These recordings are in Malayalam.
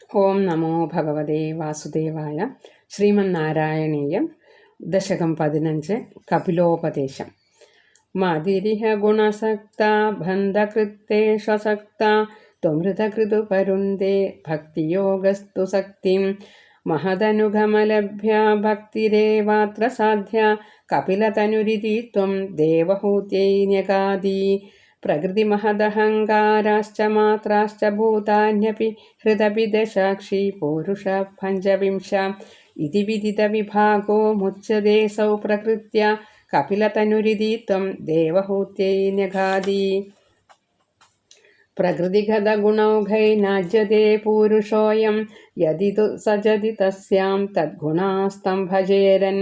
ഓം നമോ ഭഗവതേ വാസുദേവായ. ശ്രീമന്നാരായണീയം ദശകം 15 കപിലോപദേശം. മതിരിഹ ഗുണസക്ത ബന്ധകൃത്തേഷ്വസക്ത ത്വമൃതകൃതു പരുന്തേ ഭക്തിയോഗസ്തു സക്തിം മഹദനുഗമലഭ്യ ഭക്തിരേവാത്ര സാധ്യ കപിലതനുരിതി ത്വം ദേവഹൂത്യൈ ന്യഗാദി. പ്രകൃതിമഹദഹങ്കാരാശ്ച മാത്രാശ്ച ഭൂതാന്യപി ഹൃദപി ദശാക്ഷി പൂരുഷ പഞ്ചവിംശ ഇതി വിദിതവിഭാഗോ മുച്യതേസൗ പ്രകൃത്യ കപിലതനുരിതി ത്വം ദേവഹൂത്യൈ ന്യഗാദി. പ്രകൃതിഗതഗുണൗഘൈനാജ്യത്തെ പൂരുഷോയം യദിതു സജതി തസ്യാം തദ്ഗുണാസ്തം ഭജേരൻ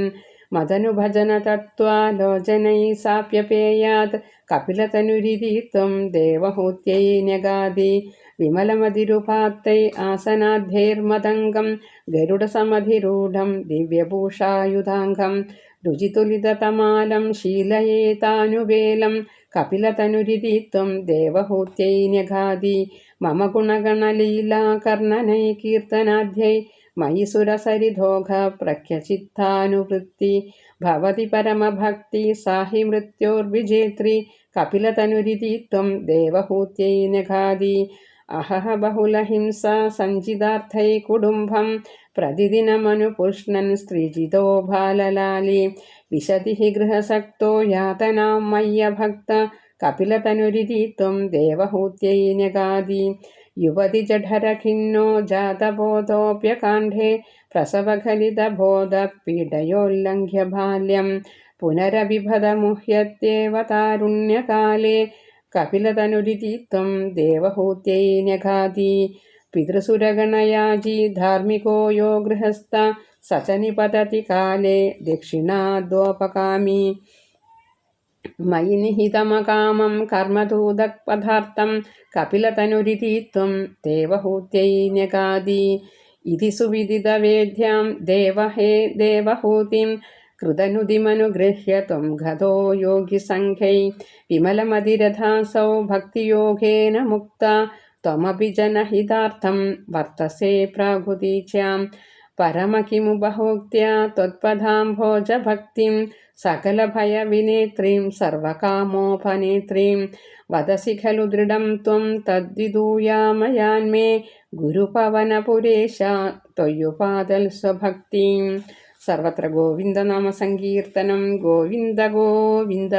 മദനുഭജനതത്വാലോചനൈ സാപ്യപേയാത് കപിലതനുരിതി ത്വം ദേവഹൂത്യൈ ന്യഗാദി. വിമലമതിരുപാത്തൈ ആസനാദ്യൈർമതംഗം ഗരുഡസമധിരൂഢം ദിവ്യഭൂഷായുധാംഗം രുചിതുലിതതമാലം ശീലയേതാനുവേലം കപിലതനുരിതി ത്വം ദേവഹൂത്യൈ ന്യഗാദി. മമ ഗുണഗണലീലാകർണനൈ കീർത്തനാദ്യൈ മയി സുരസരിധോഘ പ്രഖ്യചിത്താനുവൃത്തി ഭവതി പരമഭക്തി സാഹി മൃത്യോർവിജേത്രി കപിലതനുരിതി ത്വം ദേവഹൂത്യൈ ന്യഗാദി. അഹഹ ബഹുലഹിംസ സഞ്ചിതാർത്ഥൈ കുടുംബം പ്രതിദിനമനുപുഷ്ണൻ സ്ത്രീജിതോ ബാലലാലി വിശതി ഹി ഗൃഹസക്തോ യാതനാം മയ്യഭക്ത കപിലതനുരിതി ത്വം ദേവഹൂത്യൈ ന്യഗാദി. യുവതി ജഠരഖിന്നോ ജാതബോധോപ്യകാണ്ഡേ പ്രസവഖലിതബോധ പീഡയോല്ലംഘ്യ ബാല്യം പുനരവിഭതമുഹ്യത്യേവ താരുണ്യകാലേ കപിലതനുരിതി ത്വം ദേവഹൂത്യൈ ന്യഗാദി. പിതൃസുരഗണയാജി ധാർമ്മികോ യോ ഗൃഹസ്ഥ സ ച നിപതതി കാലേ ദക്ഷിണാദ്വോപകാമി മയി നിഹിതമകാമം കർമ്മദൂതപദാർത്ഥം കപിലതനുരിതി ത്വം ദേവഹൂത്യൈ ന്യഗാദി. ഇതി സുവിദിതവേദ്യാം ദേവഹേ ദേവഹൂതിം കൃതനുദിമനുഗൃഹ്യ ത്വം ഗതോ യോഗിസംഘൈ വിമലമതിരഥാസൗ ഭക്തിയോഗേന മുക്ത ത്വമപി ജനഹിതാർത്ഥം വർത്തസേ പ്രാഗുദീച്യാം പരമകിമുപഭോക്ത്യ ത്വത്പദാംഭോജഭക്തിം സകലഭയവിനേത്രീം സർവകാമോപനേത്രീം വദസി ഖലു ദൃഢം ത്വം തദ്വിദൂയാമയാന്മേ ഗുരുപവനപുരേശ ത്വയ്യുപാദൽ സ്വഭക്തിം. സർവത്ര ഗോവിന്ദനാമസങ്കീർത്തനം. ഗോവിന്ദ ഗോവിന്ദ.